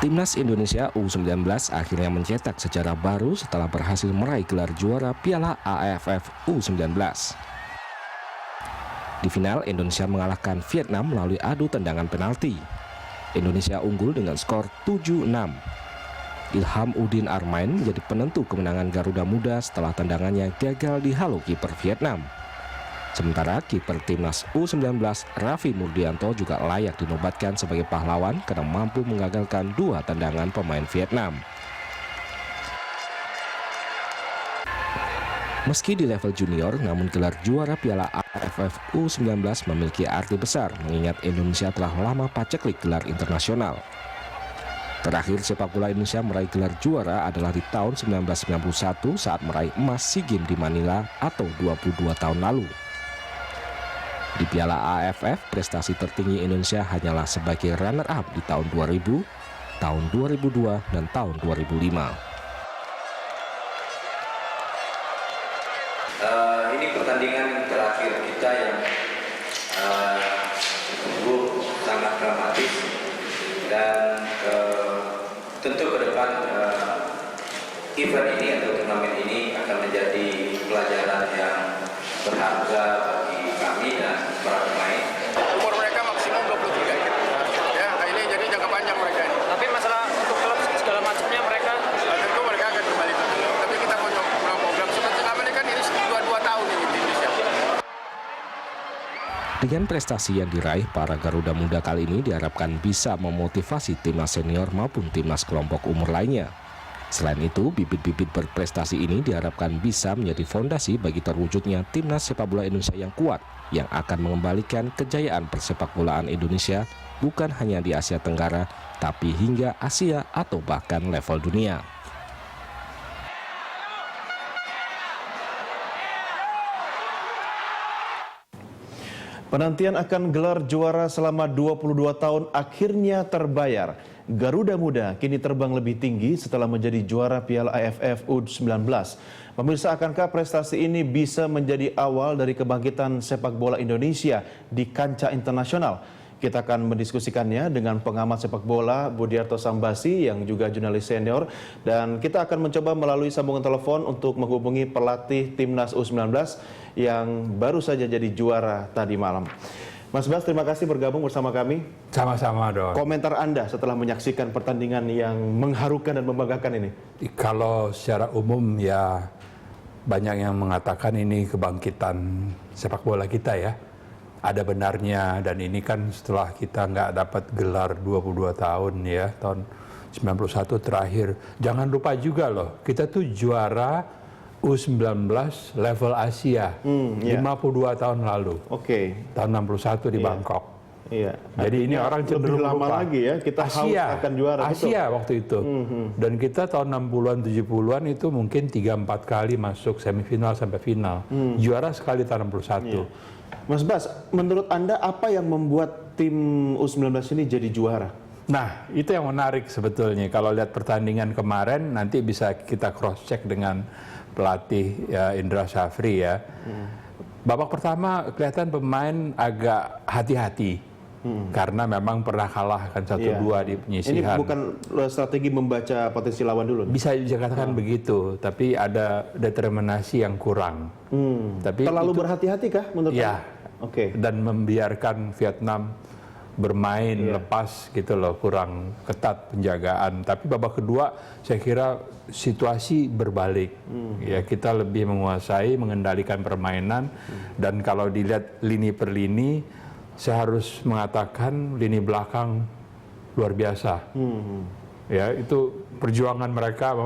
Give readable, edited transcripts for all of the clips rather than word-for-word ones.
Timnas Indonesia U19 akhirnya mencetak sejarah baru setelah berhasil meraih gelar juara Piala AFF U19. Di final, Indonesia mengalahkan Vietnam melalui adu tendangan penalti. Indonesia unggul dengan skor 7-6. Ilham Udin Armain menjadi penentu kemenangan Garuda Muda setelah tendangannya gagal dihalau kiper Vietnam. Sementara kiper Timnas U19 Raffi Murdianto juga layak dinobatkan sebagai pahlawan karena mampu menggagalkan 2 tendangan pemain Vietnam. Meski di level junior, namun gelar juara Piala AFF U19 memiliki arti besar mengingat Indonesia telah lama paceklik gelar internasional. Terakhir sepak bola Indonesia meraih gelar juara adalah di tahun 1991 saat meraih emas SEA Games di Manila atau 22 tahun lalu. Di Piala AFF, prestasi tertinggi Indonesia hanyalah sebagai runner-up di tahun 2000, tahun 2002, dan tahun 2005. Ini pertandingan terakhir kita yang sungguh sangat dramatis dan tentu ke depan event ini atau turnamen ini akan menjadi pelajaran yang berharga bagi kami dan para pemain. Umur mereka maksimum 23 ya, ini jadi jangka panjang mereka ini. Tapi masalah untuk klub segala macamnya mereka tentu mereka akan kembali ke klub. Tapi kita mau program seperti namanya kan ini 2 tahun ini di Indonesia. Dengan prestasi yang diraih, para Garuda Muda kali ini diharapkan bisa memotivasi timnas senior maupun timnas kelompok umur lainnya. Selain itu, bibit-bibit berprestasi ini diharapkan bisa menjadi fondasi bagi terwujudnya timnas sepak bola Indonesia yang kuat, yang akan mengembalikan kejayaan persepak bolaan Indonesia bukan hanya di Asia Tenggara, tapi hingga Asia atau bahkan level dunia. Penantian akan gelar juara selama 22 tahun akhirnya terbayar. Garuda Muda kini terbang lebih tinggi setelah menjadi juara Piala AFF U19. Pemirsa, akankah prestasi ini bisa menjadi awal dari kebangkitan sepak bola Indonesia di kancah internasional? Kita akan mendiskusikannya dengan pengamat sepak bola Budiarto Sambasi yang juga jurnalis senior, dan kita akan mencoba melalui sambungan telepon untuk menghubungi pelatih Timnas U19 yang baru saja jadi juara tadi malam. Mas Bas, terima kasih bergabung bersama kami. Sama-sama, Don. Komentar Anda setelah menyaksikan pertandingan yang mengharukan dan membanggakan ini? Kalau secara umum ya banyak yang mengatakan ini kebangkitan sepak bola kita ya. Ada benarnya, dan ini kan setelah kita nggak dapat gelar 22 tahun ya, tahun 91 terakhir. Jangan lupa juga loh, kita tuh juara U19 level Asia 52 tahun lalu. Oke. Tahun 61 di Bangkok. Iya. Jadi ini orang cenderung lebih lama lupa. lagi ya, kita Asia akan juara. Asia betul? Waktu itu. Dan kita tahun 60-an, 70-an itu mungkin 3-4 kali masuk semifinal sampai final. Juara sekali tahun 61. Iya. Mas Bas, menurut Anda apa yang membuat tim U19 ini jadi juara? Nah, itu yang menarik sebetulnya. Kalau lihat pertandingan kemarin, nanti bisa kita cross-check dengan pelatih ya, Indra Syafri ya. Babak pertama kelihatan pemain agak hati-hati. Karena memang pernah kalah kan 1-2 di penyisihan. Ini bukan strategi membaca potensi lawan dulu? Bisa dikatakan begitu, tapi ada determinasi yang kurang. Tapi terlalu berhati-hati kah menurut ya, Oke. Dan membiarkan Vietnam bermain lepas gitu loh, kurang ketat penjagaan. Tapi babak kedua saya kira situasi berbalik. Ya, kita lebih menguasai, mengendalikan permainan, dan kalau dilihat lini per lini, saya harus mengatakan lini belakang luar biasa. Ya, itu perjuangan mereka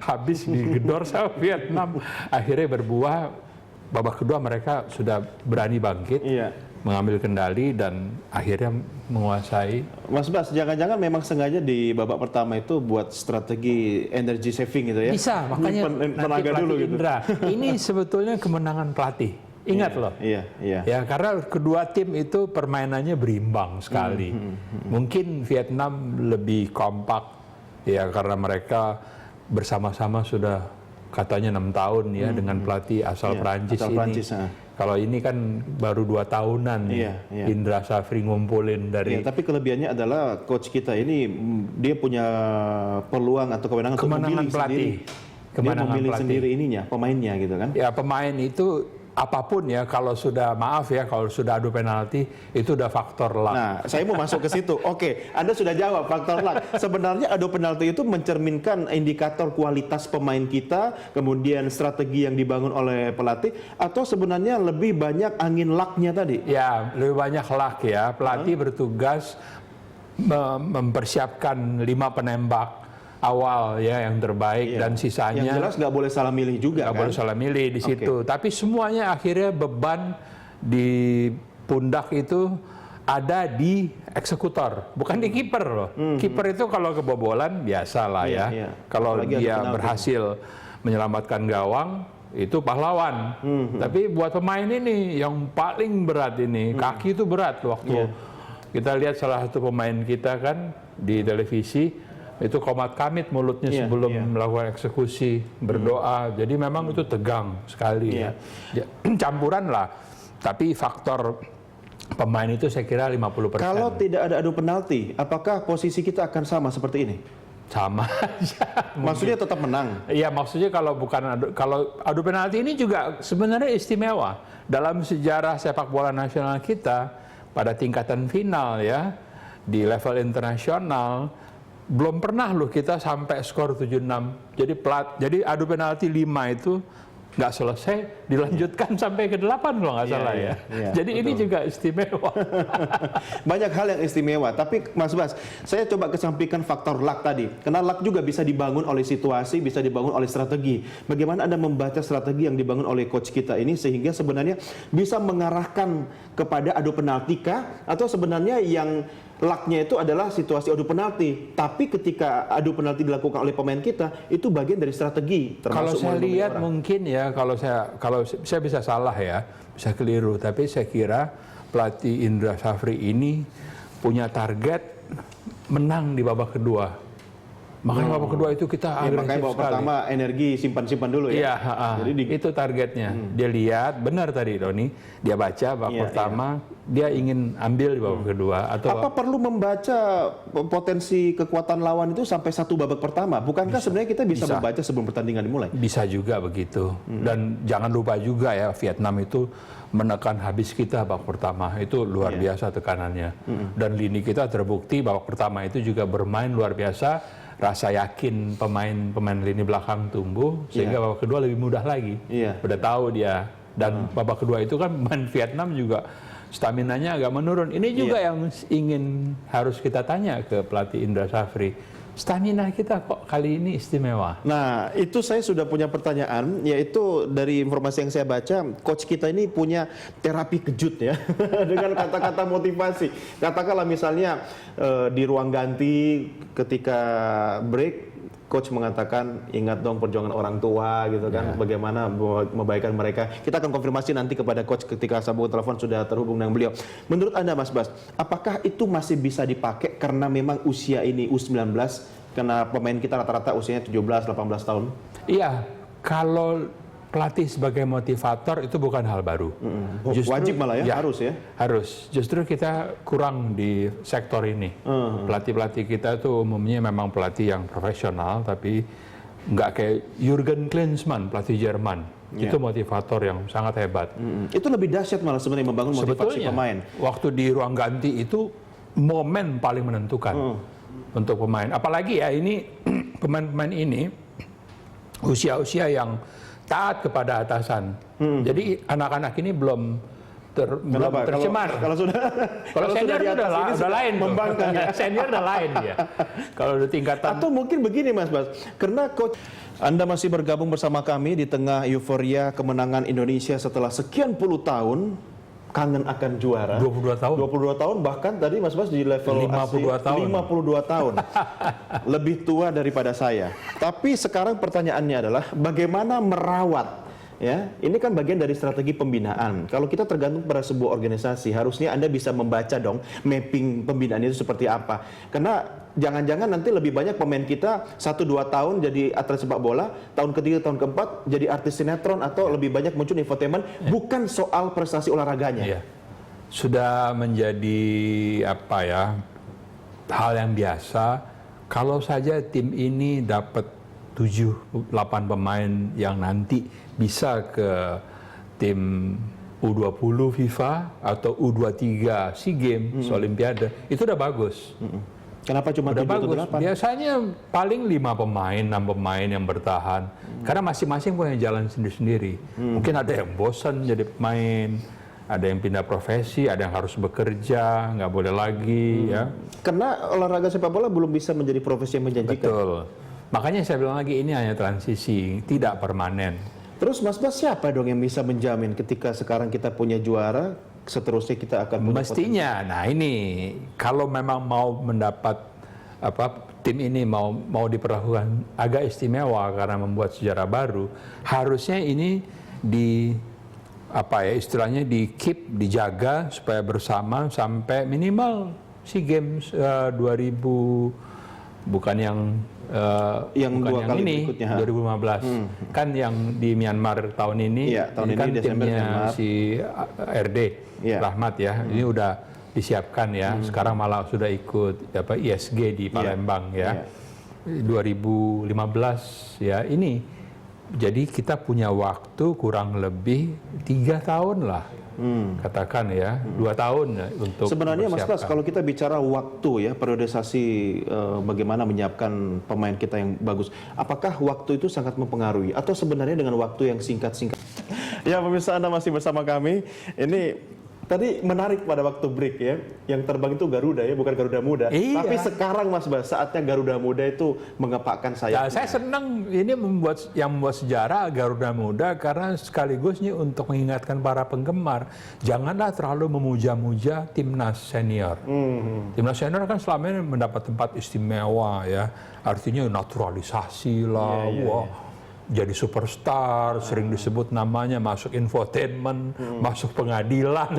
habis digedor sama Vietnam. Akhirnya berbuah, babak kedua mereka sudah berani bangkit, mengambil kendali dan akhirnya menguasai. Mas Bas, jangan-jangan memang sengaja di babak pertama itu buat strategi energy saving gitu ya? Bisa, makanya nanti dulu pelatih gitu. Indra. Ini sebetulnya kemenangan pelatih. Ingat loh, ya karena kedua tim itu permainannya berimbang sekali. Mungkin Vietnam lebih kompak, ya karena mereka bersama-sama sudah katanya 6 tahun ya dengan pelatih asal Iya, Prancis asal ini. Prancis, Kalau ini kan baru 2 tahunan Iya, iya. Indra Safri ngumpulin dari Ya, tapi kelebihannya adalah coach kita ini dia punya peluang atau kewenangan untuk kemenangan memilih pelatih. sendiri. Dia Kemenangan memilih pelatih. sendiri ininya, pemainnya gitu kan. Ya pemain itu apapun ya, kalau sudah maaf ya, kalau sudah adu penalti itu udah faktor luck. Nah, saya mau masuk ke situ. Oke, Anda sudah jawab faktor luck. Sebenarnya adu penalti itu mencerminkan indikator kualitas pemain kita, kemudian strategi yang dibangun oleh pelatih, atau sebenarnya lebih banyak angin luck-nya tadi? Ya, lebih banyak luck ya. Pelatih bertugas mempersiapkan 5 penembak awal ya yang terbaik, Iya. dan sisanya Yang jelas nggak boleh salah milih juga nggak kan? boleh salah milih di situ. Tapi semuanya akhirnya beban di pundak itu ada di eksekutor, bukan di kiper loh. Kiper itu kalau kebobolan biasa lah Iya, ya. iya. Kalau Apalagi ada dia penalti. berhasil menyelamatkan gawang, itu pahlawan. Tapi buat pemain ini yang paling berat ini, kaki itu berat waktu Iya. kita lihat salah satu pemain kita kan di televisi itu komat kamit mulutnya Iya, sebelum iya. melakukan eksekusi, berdoa. Jadi memang itu tegang sekali Iya. ya. Campuran lah. Tapi faktor pemain itu saya kira 50%. Kalau tidak ada adu penalti, apakah posisi kita akan sama seperti ini? Sama aja. Maksudnya tetap menang? Iya, maksudnya kalau adu penalti ini juga sebenarnya istimewa dalam sejarah sepak bola nasional kita pada tingkatan final ya, di level internasional belum pernah loh kita sampai skor 7-6. Jadi adu penalti 5 itu nggak selesai, dilanjutkan sampai ke 8 kalau nggak salah ya. Iya, Jadi ini juga istimewa. Banyak hal yang istimewa, tapi Mas Bas, saya coba kesampingkan faktor luck tadi. Karena luck juga bisa dibangun oleh situasi, bisa dibangun oleh strategi. Bagaimana Anda membaca strategi yang dibangun oleh coach kita ini sehingga sebenarnya bisa mengarahkan kepada adu penalti kah? Atau sebenarnya yang lucknya itu adalah situasi adu penalti, tapi ketika adu penalti dilakukan oleh pemain kita itu bagian dari strategi. Kalau termasuk saya memilih lihat orang. mungkin ya, kalau saya bisa salah ya, bisa keliru, tapi saya kira pelatih Indra Safri ini punya target menang di babak kedua. Makanya babak kedua itu kita Ya, agresif makanya babak sekali. pertama energi simpan-simpan dulu ya. Iya, Jadi itu targetnya. Dia lihat, benar tadi Roni, dia baca babak Iya, pertama, dia ingin ambil di babak kedua. Atau Apa perlu membaca potensi kekuatan lawan itu sampai 1 babak pertama? Bukankah sebenarnya kita bisa membaca sebelum pertandingan dimulai? bisa juga begitu. Dan jangan lupa juga ya, Vietnam itu menekan habis kita babak pertama. Itu luar biasa tekanannya. Dan lini kita terbukti babak pertama itu juga bermain luar biasa. Rasa yakin pemain lini belakang tumbuh, sehingga babak kedua lebih mudah lagi. Iya. Udah tahu dia. Dan babak kedua itu kan pemain Vietnam juga staminanya agak menurun. Ini juga yang ingin harus kita tanya ke pelatih Indra Safri. Stamina kita kok kali ini istimewa. Nah, itu saya sudah punya pertanyaan, yaitu dari informasi yang saya baca, coach kita ini punya terapi kejut ya, dengan kata-kata motivasi. Katakanlah misalnya di ruang ganti ketika break, coach mengatakan ingat dong perjuangan orang tua gitu kan, bagaimana membaikkan mereka. Kita akan konfirmasi nanti kepada coach ketika sambungan telepon sudah terhubung dengan beliau. Menurut Anda Mas Bas, apakah itu masih bisa dipakai karena memang usia ini U19, karena pemain kita rata-rata usianya 17-18 tahun? Iya, kalau pelatih sebagai motivator itu bukan hal baru. Wajib malah ya, harus ya? Harus. Justru kita kurang di sektor ini. Pelatih-pelatih kita itu umumnya memang pelatih yang profesional, tapi nggak kayak Jurgen Klinsmann, pelatih Jerman. Itu motivator yang sangat hebat. Itu lebih dahsyat malah sebenarnya membangun motivasi Sebetulnya, pemain. waktu di ruang ganti itu momen paling menentukan untuk pemain. Apalagi ya ini pemain-pemain ini usia-usia yang taat kepada atasan. Jadi anak-anak ini belum tercemar. Kalau sudah Kalau senior di atas ini udah lain tuh. membangkang ya. Senior udah lain ya. Kalau udah tingkatan Atau mungkin begini Mas Bas, karena coach Anda masih bergabung bersama kami di tengah euforia kemenangan Indonesia setelah sekian puluh tahun, kangen akan juara. 22 tahun. 22 tahun, bahkan tadi Mas Bas di level 52 tahun. 52 tahun. Lebih tua daripada saya. Tapi sekarang pertanyaannya adalah bagaimana merawat Ya, ini kan bagian dari strategi pembinaan. Kalau kita tergantung pada sebuah organisasi, harusnya Anda bisa membaca dong mapping pembinaan itu seperti apa. Karena jangan-jangan nanti lebih banyak pemain kita 1-2 tahun jadi atlet sepak bola, tahun ketiga, tahun keempat jadi artis sinetron atau lebih banyak muncul infotainment, bukan soal prestasi olahraganya. Iya. Sudah menjadi apa ya, hal yang biasa kalau saja tim ini dapat 7-8 pemain yang nanti bisa ke tim U20 FIFA atau U23 SEA Games Olimpiade, itu udah bagus. Kenapa cuma Udah 7 atau bagus. 8? Biasanya paling 5 pemain, 6 pemain yang bertahan. Karena masing-masing punya jalan sendiri-sendiri. Mungkin ada yang bosan jadi pemain, ada yang pindah profesi, ada yang harus bekerja, nggak boleh lagi, ya. Karena olahraga sepak bola belum bisa menjadi profesi yang menjanjikan. Betul. Makanya saya bilang lagi, ini hanya transisi, tidak permanen. Terus Mas Bas, siapa dong yang bisa menjamin ketika sekarang kita punya juara, seterusnya kita akan punya Mestinya, nah ini kalau memang mau mendapat tim ini mau diperlakukan agak istimewa karena membuat sejarah baru, harusnya ini istilahnya di keep, dijaga supaya bersama sampai minimal SEA Games 2000, bukan yang yang bukan dua yang kali ini berikutnya. 2015 kan yang di Myanmar tahun ini, Iya, tahun ini kan Desember, timnya Myanmar. si RD Iya. Rahmat ya, ini udah disiapkan ya, sekarang malah sudah ikut ISG di Palembang ya, 2015 ya, ini jadi kita punya waktu kurang lebih 3 tahun lah, katakan ya, 2 tahun ya, untuk Sebenarnya Mas Bas, mempersiapkan. kalau kita bicara waktu ya, periodisasi bagaimana menyiapkan pemain kita yang bagus, apakah waktu itu sangat mempengaruhi atau sebenarnya dengan waktu yang singkat-singkat? Ya pemirsa, Anda masih bersama kami. Ini tadi menarik pada waktu break ya, yang terbang itu Garuda ya, bukan Garuda Muda. Iya. Tapi sekarang Mas Bas, saatnya Garuda Muda itu mengepakkan Ya, sayapnya. saya senang ini membuat sejarah Garuda Muda karena sekaligus ini untuk mengingatkan para penggemar, janganlah terlalu memuja-muja timnas senior. Timnas senior kan selama ini mendapat tempat istimewa ya, artinya naturalisasi lah, wah. Jadi superstar, sering disebut namanya, masuk infotainment, masuk pengadilan.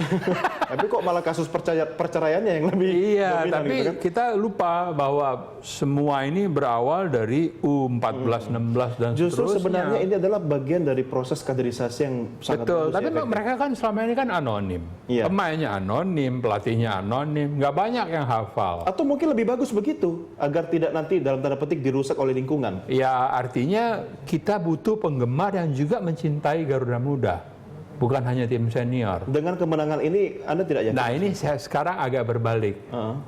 Tapi kok malah kasus perceraiannya yang lebih Iya, dominan tapi gitu kan? kita lupa bahwa semua ini berawal dari U14, 16 dan Justru seterusnya. sebenarnya ini adalah bagian dari proses kaderisasi yang sangat Betul, bagus, tapi efektif. mereka kan selama ini kan anonim. Iya. Pemainnya anonim, pelatihnya anonim, nggak banyak yang hafal. Atau mungkin lebih bagus begitu, agar tidak nanti dalam tanda petik dirusak oleh lingkungan. Ya artinya kita butuh penggemar yang juga mencintai Garuda Muda, bukan hanya tim senior. Dengan kemenangan ini, Anda tidak yakin? Nah ini saya sekarang agak berbalik.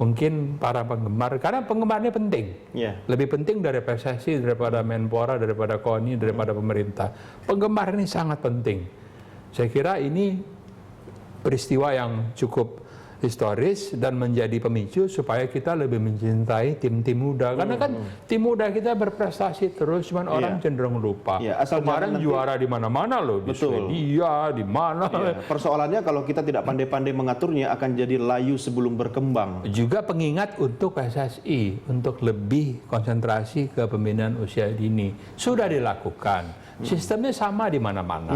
Mungkin para penggemar, karena penggemarnya penting. Iya. Lebih penting dari PSSI, daripada Menpora, daripada KONI, daripada pemerintah. Penggemar ini sangat penting. Saya kira ini peristiwa yang cukup historis dan menjadi pemicu supaya kita lebih mencintai tim-tim muda. Karena kan tim muda kita berprestasi terus, cuman orang cenderung lupa. Iya, asal Kemarin jangan nanti- juara di mana-mana loh, di Betul. Swedia, di mana. Ya, persoalannya kalau kita tidak pandai-pandai mengaturnya akan jadi layu sebelum berkembang. Juga pengingat untuk PSSI untuk lebih konsentrasi ke pembinaan usia dini. Sudah dilakukan. Sistemnya sama di mana-mana.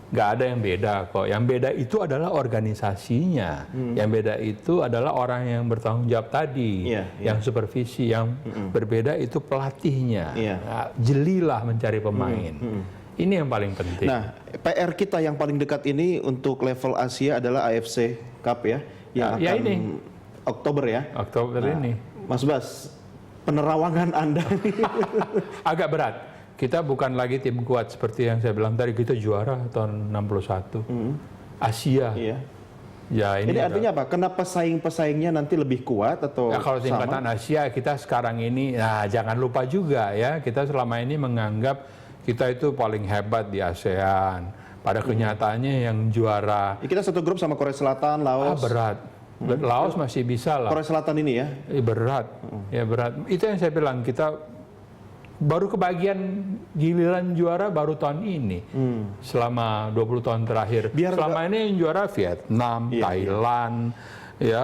Nggak ada yang beda kok. Yang beda itu adalah organisasinya. Yang beda itu adalah orang yang bertanggung jawab tadi. Iya, Yang supervisi. Yang berbeda itu pelatihnya. Iya. Nah, jelilah mencari pemain. Ini yang paling penting. Nah, PR kita yang paling dekat ini untuk level Asia adalah AFC Cup ya, yang Ya, akan ini. Oktober ya. Oktober ini. Mas Bas, penerawangan Anda Agak berat. Kita bukan lagi tim kuat seperti yang saya bilang tadi, kita juara tahun 61. Asia. iya. Ya Ini ini artinya apa? Kenapa pesaing-pesaingnya nanti lebih kuat atau ya, kalau sama? tingkatan Asia kita sekarang ini, nah jangan lupa juga ya, kita selama ini menganggap kita itu paling hebat di ASEAN. Pada kenyataannya yang juara Ya, kita satu grup sama Korea Selatan, Laos. berat. Laos masih bisa lah. Korea Selatan ini ya. Berat, ya berat. Itu yang saya bilang, kita baru kebagian giliran juara baru tahun ini. Selama 20 tahun terakhir. Biar selama ini yang juara Vietnam, Iya, Thailand, ya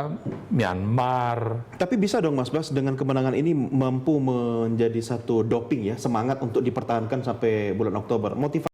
Myanmar. Tapi bisa dong Mas Bas, dengan kemenangan ini mampu menjadi satu doping ya, semangat untuk dipertahankan sampai bulan Oktober. Motivasi